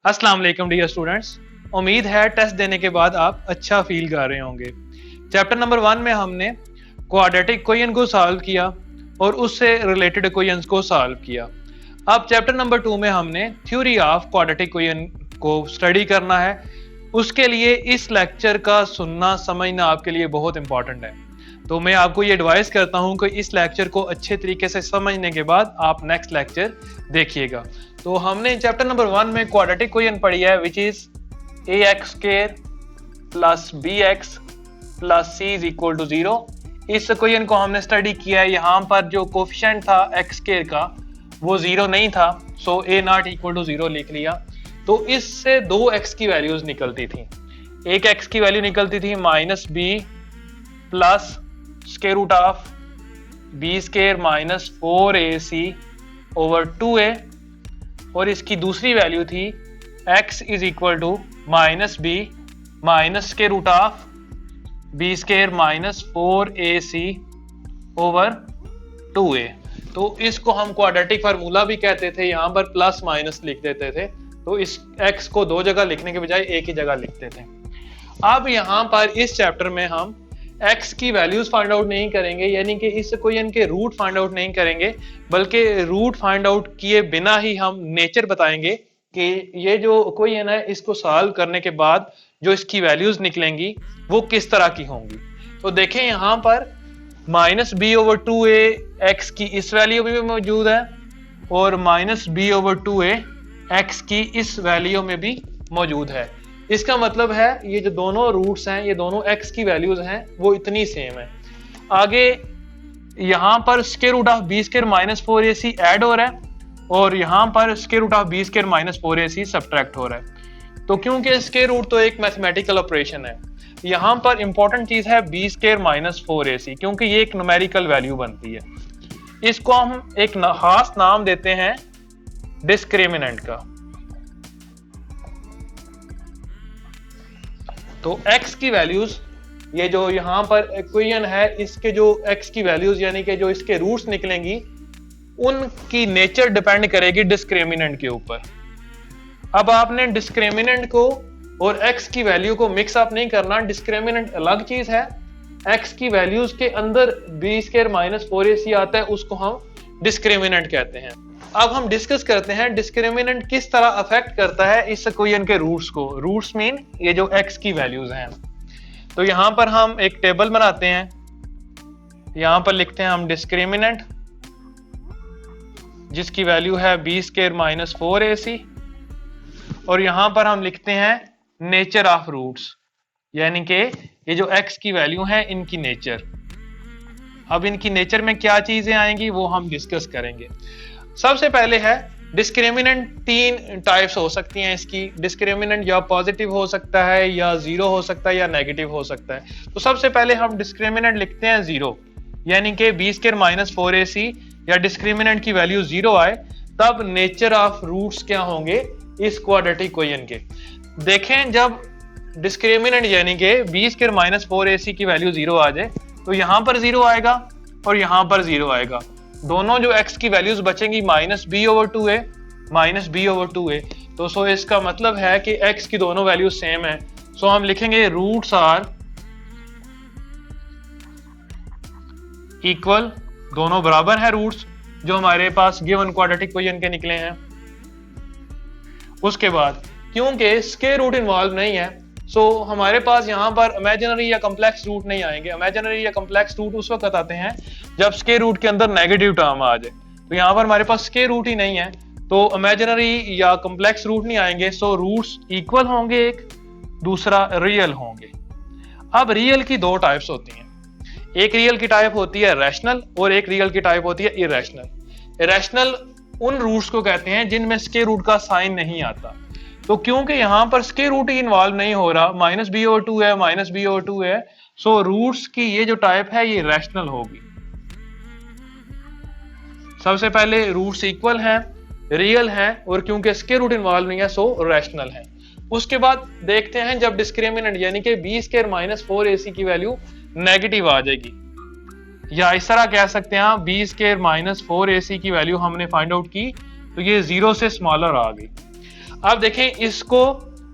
अस्सलाम वालेकुम dear students. उम्मीद है टेस्ट देने के बाद आप अच्छा फील कर रहे होंगे। चैप्टर नंबर 1 में हमने क्वाड्रेटिक इक्वेशन को सॉल्व किया और उससे रिलेटेड इक्वेशंस को सॉल्व किया। अब चैप्टर नंबर 2 में हमने थ्योरी ऑफ क्वाड्रेटिक इक्वेशन को स्टडी करना है। उसके लिए इस लेक्चर का सुनना समझना आपके लिए बहुत इंपॉर्टेंट है। तो मैं आपको ये एडवाइस करता हूँ कि इस लेक्चर को अच्छे तरीके से समझने के बाद आप नेक्स्ट लेक्चर देखिएगा। तो हमने चैप्टर नंबर 1 में क्वाड्रेटिक इक्वेशन पढ़ी है which is ax² plus bx plus c is equal to 0। इस इक्वेशन को हमने स्टडी किया है। यहाँ पर जो कोफिशिएंट था x² का वो 0 नहीं था, सो a0 इक्वल टू 0 लिख लिया। तो इससे दो x की वैल्यूज निकलती थी। एक x की वैल्यू निकलती थी -b plus square root of b² minus 4ac over 2a, और इसकी दूसरी वैल्यू थी x is equal to -b minus square root of b² minus 4ac over 2a। तो इसको हम क्वाड्रेटिक फार्मूला भी कहते थे, यहाँ पर प्लस माइनस लिख देते थे। तो इस x को दो जगह लिखने के बजाय एक ही जगह लिखते थे। अब यहाँ पर इस चैप्टर में हम x की वैल्यूज फाइंड आउट नहीं करेंगे, यानी कि इस इक्वेशन के रूट फाइंड आउट नहीं करेंगे, बल्कि रूट फाइंड आउट किए बिना ही हम नेचर बताएंगे कि ये जो इक्वेशन है इसको सॉल्व करने के बाद जो इसकी वैल्यूज निकलेंगी वो किस तरह की होंगी। तो देखें यहाँ पर -b ओवर 2a x की इस वैल्यू में भी मौजूद है और -b ओवर 2a x की इस वैल्यू में भी मौजूद है। इसका मतलब है ये जो दोनों रूट्स हैं, ये दोनों x की वैल्यूज हैं, वो इतनी सेम है। आगे यहाँ पर square root of b² minus 4ac add हो रहा है और यहाँ पर square root of b² minus 4ac subtract हो रहा है। तो क्योंकि स्क्वायर रूट तो एक मैथमेटिकल ऑपरेशन है, यहाँ पर इंपॉर्टेंट चीज है b² माइनस 4ac, क्योंकि ये एक न्यूमेरिकल वैल्यू बनती है। इसको हम एक खास नाम देते हैं डिस्क्रिमिनेंट का। तो x की वैल्यूज, ये जो यहाँ पर इक्वेशन है, इसके जो x की वैल्यूज यानी कि जो इसके रूट्स निकलेंगी उनकी नेचर डिपेंड करेगी डिस्क्रिमिनेंट के ऊपर। अब आपने डिस्क्रिमिनेंट को और x की वैल्यू को मिक्स अप नहीं करना। डिस्क्रिमिनेंट अलग चीज है, x की वैल्यूज के अंदर b² माइनस 4ac आता है, उसको हम डिस्क्रिमिनेंट कहते हैं। अब हम डिस्कस करते हैं डिस्क्रिमिनेंट किस तरह अफेक्ट करता है इस इक्वेशन के रूट्स को। रूट्स मीन ये जो x की वैल्यूज हैं। तो यहां पर हम एक टेबल बनाते हैं, यहां पर लिखते हैं हम डिस्क्रिमिनेंट जिसकी वैल्यू है b² माइनस 4ac, और यहां पर हम लिखते हैं नेचर ऑफ रूट्स, यानी कि ये जो x की वैल्यू है इनकी नेचर। अब इनकी नेचर में क्या चीजें आएंगी वो हम डिस्कस करेंगे। सबसे पहले है डिस्क्रिमिनेंट। तीन टाइप्स हो सकती हैं इसकी। डिस्क्रिमिनेंट या पॉजिटिव हो सकता है, या 0 हो सकता है, या नेगेटिव हो सकता है। तो सबसे पहले हम डिस्क्रिमिनेंट लिखते हैं 0, यानी कि b² माइनस 4ac या डिस्क्रिमिनेंट की वैल्यू 0 आए, तब नेचर ऑफ रूट्स क्या होंगे इस क्वाड्रेटिक इक्वेशन के। देखें जब डिस्क्रिमिनेंट यानी कि b² माइनस 4ac की वैल्यू 0 आ जाए तो यहां पर 0 आएगा और यहां पर 0 आएगा। दोनों जो x की वैल्यूज बचेंगी -b over 2a minus b over 2a। तो सो इसका मतलब है कि x की दोनों वैल्यूज सेम है। सो हम लिखेंगे रूट्स आर इक्वल, दोनों बराबर है रूट्स जो हमारे पास गिवन क्वाड्रेटिक इक्वेशन के निकले हैं। उसके बाद क्योंकि स्क्वायर रूट इन्वॉल्व नहीं है, सो हमारे पास यहाँ पर इमेजिनरी या कम्प्लेक्स रूट नहीं आएंगे। इमेजिनरी या कम्प्लेक्स रूट उस वक्त आते हैं जब स्क्वायर रूट के अंदर नेगेटिव टर्म आ जाए। तो यहाँ पर हमारे पास स्क्वायर रूट ही नहीं है, तो इमेजिनरी या कम्प्लेक्स रूट नहीं आएंगे। सो रूट्स इक्वल होंगे, एक दूसरा रियल होंगे। अब रियल की दो टाइप्स होती हैं। एक रियल की टाइप होती है रैशनल और एक रियल की टाइप होती है इरेशनल। इरेशनल उन रूट्स को कहते हैं जिनमें स्क्वायर रूट का साइन नहीं आता। तो क्योंकि यहां पर स्क्वायर रूट ही इन्वॉल्व नहीं हो रहा, -b ओवर 2 है, -b ओवर 2 है, सो रूट्स की ये जो टाइप है ये रैशनल होगी। सबसे पहले रूट्स इक्वल हैं, रियल हैं, और क्योंकि स्क्वायर रूट इन्वॉल्व नहीं है सो रैशनल है। उसके बाद देखते हैं जब डिस्क्रिमिनेंट यानी कि b² माइनस 4ac की वैल्यू नेगेटिव आ जाएगी, या इस तरह कह सकते हैं b² माइनस 4ac की वैल्यू हमने फाइंड आउट की तो ये 0 से स्मॉलर आ गई। अब देखें इसको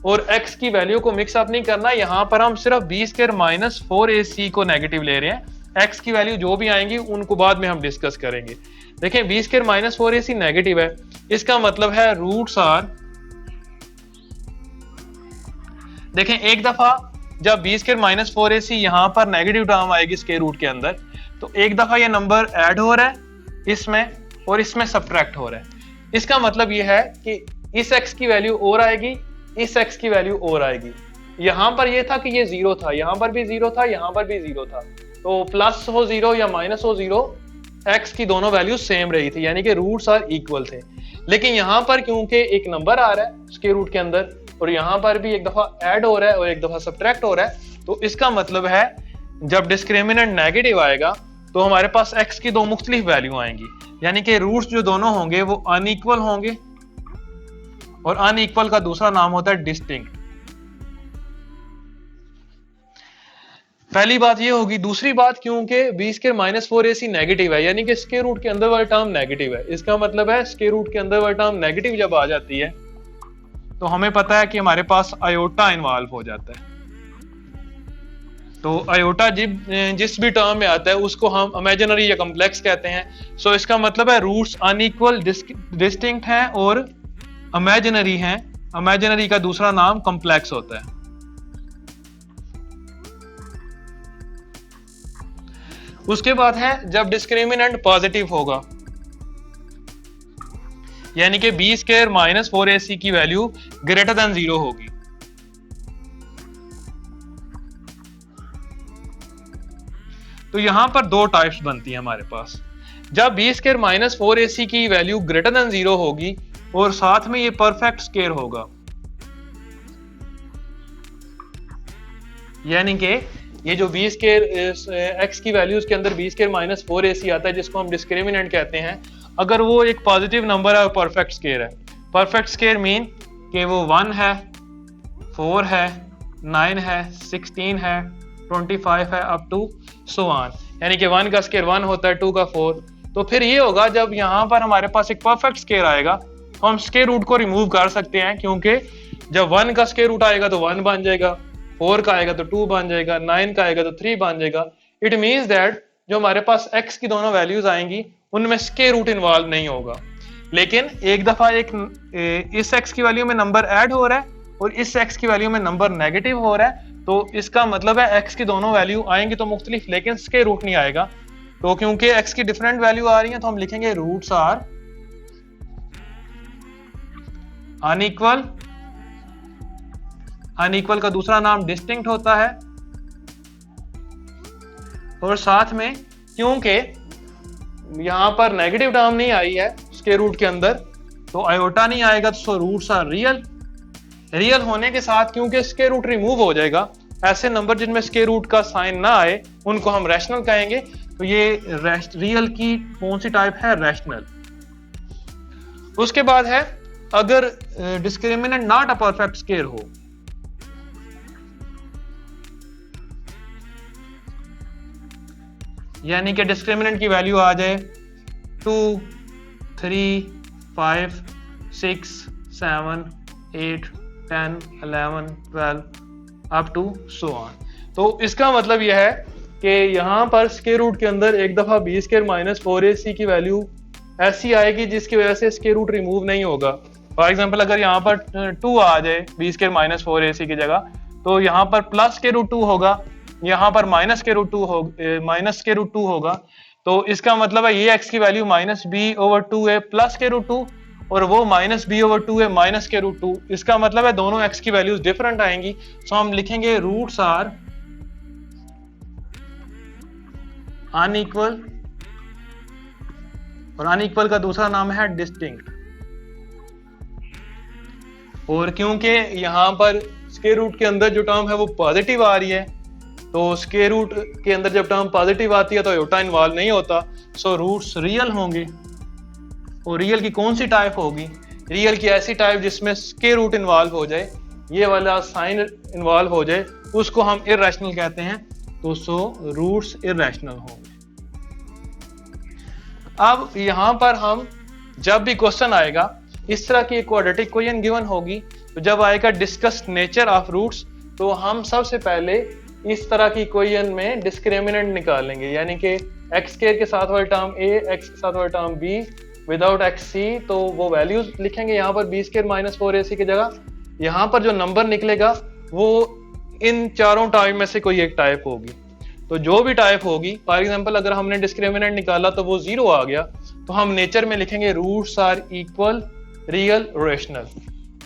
और x की वैल्यू को मिक्सअप नहीं करना, यहां पर हम सिर्फ b स्क्वायर माइनस 4ac को नेगेटिव ले रहे हैं। x की वैल्यू जो भी आएंगी उनको बाद में हम डिस्कस करेंगे। देखें b square minus 4ac negative है, इसका मतलब है रूट्स आर, देखें एक दफा जब b स्क्वायर माइनस 4ac यहां पर नेगेटिव टर्म आएगी स्क्वायर रूट के अंदर, तो एक दफा ये नंबर ऐड हो रहा है इसमें और इसमें सब्ट्रैक्ट हो रहा है। इसका मतलब ये है कि इस x की वैल्यू और आएगी, इस x की वैल्यू और आएगी। यहां पर ये था कि ये जीरो था, यहां पर भी जीरो था, यहां पर भी जीरो था, तो प्लस हो जीरो या माइनस हो जीरो, x की दोनों वैल्यू सेम रही थी, यानी कि रूट्स आर इक्वल थे। लेकिन यहां पर क्योंकि एक नंबर आ रहा है स्क्वायर रूट के अंदर और यहां पर भी एक दफा ऐड हो रहा है और एक दफा सब्ट्रैक्ट हो रहा है, तो इसका मतलब है जब डिस्क्रिमिनेंट नेगेटिव आएगा तो हमारे पास x की दो मुख्तलिफ वैल्यू आएंगी, यानी कि रूट्स जो दोनों होंगे वो अनइक्वल होंगे, और अनइक्वल का दूसरा नाम होता है डिस्टिंक्ट। पहली बात ये होगी। दूसरी बात, क्योंकि b square minus 4ac negative है, यानी कि स्क्वायर रूट के अंदर वाला टर्म नेगेटिव है, इसका मतलब है स्क्वायर रूट के अंदर वाला टर्म नेगेटिव जब आ जाती है तो हमें पता है कि हमारे पास आयोटा इन्वॉल्व हो जाता है। तो आयोटा जिस भी टर्म में आता है उसको हम इमेजिनरी या कॉम्प्लेक्स कहते हैं। सो इसका मतलब है रूट्स अनइक्वल डिस्टिंक्ट हैं और इमेजिनरी हैं। इमेजिनरी का दूसरा नाम कॉम्प्लेक्स होता है। उसके बाद है जब डिस्क्रिमिनेंट पॉजिटिव होगा, यानी कि b स्क्वायर माइनस 4ac की वैल्यू ग्रेटर देन 0 होगी। तो यहां पर दो टाइप्स बनती है हमारे पास। जब b स्क्वायर माइनस 4ac की वैल्यू ग्रेटर देन 0 होगी और साथ में ये परफेक्ट स्क्वायर होगा, यानी कि ये जो b स्क्वायर x की वैल्यूज के अंदर b स्क्वायर माइनस 4ac आता है जिसको हम डिस्क्रिमिनेंट कहते हैं, अगर वो एक पॉजिटिव नंबर है और परफेक्ट स्क्वायर है। परफेक्ट स्क्वायर मीन कि वो 1 है, 4 है, 9 है, 16 है, 25 है, अप टू सो ऑन, यानी कि 1 का स्क्वायर 1 होता है, 2 का 4। तो फिर ये होगा जब यहाँ पर हमारे पास एक परफेक्ट स्क्वायर आएगा तो हम स्क्वायर रूट को रिमूव कर सकते हैं, क्योंकि जब 1 का स्क्वायर रूट आएगा तो 1 बन जाएगा, 4 का आएगा तो 2 बन जाएगा, 9 का आएगा तो 3 बन जाएगा। इट मीन्स दैट जो हमारे पास x की दोनों वैल्यूज आएंगी उनमें स्क्वायर रूट इन्वॉल्व नहीं होगा। लेकिन एक दफा इस x की वैल्यू में नंबर ऐड हो रहा है और इस x की वैल्यू में नंबर नेगेटिव हो रहा है, तो इसका मतलब है x की दोनों वैल्यू आएंगी तो मुख्तलिफ, लेकिन स्क्वायर रूट नहीं आएगा। तो क्योंकि x की डिफरेंट वैल्यू आ रही है तो हम लिखेंगे रूट्स आर अनइक्वल। अनइक्वल का दूसरा नाम डिस्टिंक्ट होता है। और साथ में क्योंकि यहां पर नेगेटिव टर्म नहीं आई है स्क्वायर रूट के अंदर तो आयोटा नहीं आएगा, तो रूट्स आर रियल। रियल होने के साथ क्योंकि स्क्वायर रूट रिमूव हो जाएगा, ऐसे नंबर जिनमें स्क्वायर रूट का साइन ना आए उनको हम रैशनल कहेंगे। तो ये रियल की कौन सी टाइप है? रैशनल। उसके बाद है अगर discriminant not a perfect square हो, यानी कि डिस्क्रिमिनेंट की वैल्यू आ जाए 2, 3, 5, 6, 7, 8, 10, 11, 12 अप टू सो ऑन। तो इसका मतलब यह है कि यहां पर स्क्वायर रूट के अंदर एक दफा b स्क्वायर माइनस 4ac की वैल्यू ऐसी आएगी जिसकी वजह से स्क्वायर रूट रिमूव नहीं होगा। फॉर एग्जांपल अगर यहाँ पर 2 आ जाए b स्क्वायर माइनस 4ac की जगह, तो यहाँ पर प्लस स्क्वायर रूट 2 होगा, यहाँ पर माइनस स्क्वायर रूट 2 होगा। तो इसका मतलब है ये x की वैल्यू माइनस बी ओवर 2 है प्लस स्क्वायर रूट 2 और वो माइनस बी ओवर 2 है माइनस स्क्वायर रूट 2। इसका मतलब है दोनों x की वैल्यूज डिफरेंट आएंगी। सो हम लिखेंगे रूट्स आर अनइक्वल, और अनइक्वल का दूसरा नाम है डिस्टिंक्ट। और क्योंकि यहां पर स्क्वायर रूट के अंदर जो टर्म है वो पॉजिटिव आ रही है, तो स्क्वायर रूट के अंदर जब टर्म पॉजिटिव आती है तो आयोटा इन्वॉल्व नहीं होता। सो रूट्स रियल होंगे। और रियल की कौन सी टाइप होगी? रियल की ऐसी टाइप जिसमें स्क्वायर रूट इन्वॉल्व हो जाए, ये वाला साइन इन्वॉल्व हो जाए, उसको हम इररेशनल कहते हैं। तो सो रूट्स इररेशनल होंगे। अब यहां पर हम जब भी क्वेश्चन आएगा इस तरह की क्वाड्रेटिक इक्वेशन गिवन होगी तो जब आएगा डिस्कस नेचर ऑफ रूट्स तो हम सबसे पहले इस तरह की इक्वेशन में डिस्क्रिमिनेंट निकालेंगे, यानी कि एक्स स्क्वायर के साथ वाला टर्म ए, एक्स के साथ वाला टर्म बी विदाउट एक्स सी, तो वो वैल्यूज लिखेंगे यहाँ पर बी स्क्वायर माइनस 4ac की जगह। यहाँ पर जो नंबर निकलेगा वो इन चारों टाइप में से कोई एक टाइप होगी। तो जो भी टाइप होगी, फॉर एग्जांपल अगर हमने डिस्क्रिमिनेंट निकाला तो वो 0 आ गया, तो हम नेचर में लिखेंगे roots are equal real rational.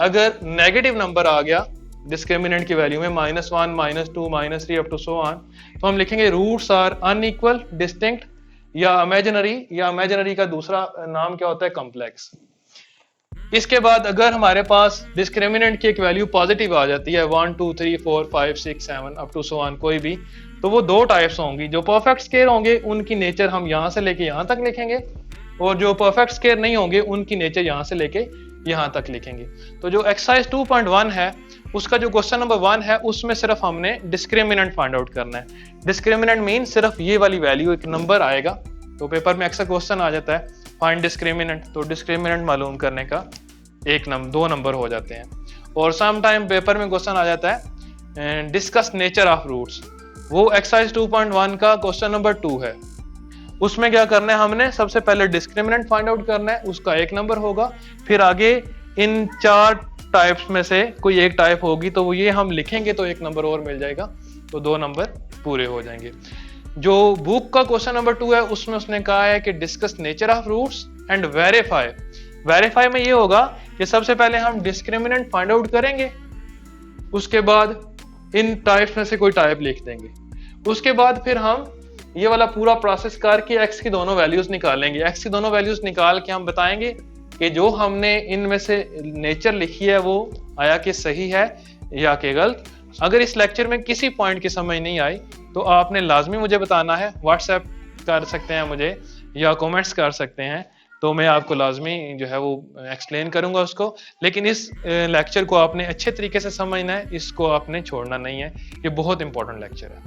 अगर नेगेटिव नंबर आ गया डिस्क्रिमिनेंट की वैल्यू में -1 -2 -3 अप टू सो ऑन, तो हम लिखेंगे रूट्स आर अनइक्वल डिस्टिंक्ट या इमेजिनरी का दूसरा नाम क्या होता है, कॉम्प्लेक्स। इसके बाद अगर हमारे पास डिस्क्रिमिनेंट की एक वैल्यू पॉजिटिव आ जाती है 1 2 3 4 5 6 7 अप टू सो ऑन कोई भी, तो वो दो टाइप्स होंगी। जो परफेक्ट स्क्वायर होंगे उनकी नेचर हम यहां से लेके यहां तक लिखेंगे, और जो परफेक्ट स्क्वायर नहीं होंगे उनकी नेचर यहां से लेके यहां तक लिखेंगे। तो जो एक्सरसाइज 2.1 है उसका जो क्वेश्चन नंबर 1 है उसमें सिर्फ हमने डिस्क्रिमिनेंट फाइंड आउट करना है। डिस्क्रिमिनेंट मीन सिर्फ ये वाली वैल्यू, एक नंबर आएगा, तो पेपर में अक्सर क्वेश्चन आ जाता है फाइंड डिस्क्रिमिनेंट, तो डिस्क्रिमिनेंट मालूम करने का दो नंबर हो जाते हैं। और सम टाइम पेपर में क्वेश्चन आ जाता है डिस्कस नेचर ऑफ रूट्स, वो एक्सरसाइज 2.1 का क्वेश्चन नंबर 2 है। उसमें क्या करना है, हमने सबसे पहले डिस्क्रिमिनेंट फाइंड आउट करना है, उसका एक नंबर होगा, फिर आगे इन चार टाइप्स में से कोई एक टाइप होगी तो वो ये हम लिखेंगे तो एक नंबर और मिल जाएगा, तो 2 नंबर पूरे हो जाएंगे। जो बुक का क्वेश्चन नंबर 2 है उसमें उसने कहा है कि discuss nature of roots and verify. Verify में ये होगा कि सबसे पहले हम डिस्क्रिमिनेंट फाइंड आउट करेंगे, उसके बाद इन टाइप्स में से कोई टाइप लिख देंगे, उसके बाद फिर हम ये वाला पूरा प्रोसेस करके एक्स की दोनों वैल्यूज निकालेंगे। एक्स की दोनों वैल्यूज निकाल के हम बताएंगे कि जो हमने इनमें से नेचर लिखी है वो आया कि सही है या कि गलत। अगर इस लेक्चर में किसी पॉइंट की समझ नहीं आई तो आपने लाजमी मुझे बताना है, व्हाट्सएप कर सकते हैं मुझे या कमेंट्स कर सकते हैं, तो मैं आपको लाजमी जो है वो एक्सप्लेन करूंगा उसको। लेकिन इस लेक्चर को आपने अच्छे तरीके से समझना है, इसको आपने छोड़ना नहीं है, ये बहुत इंपॉर्टेंट लेक्चर है।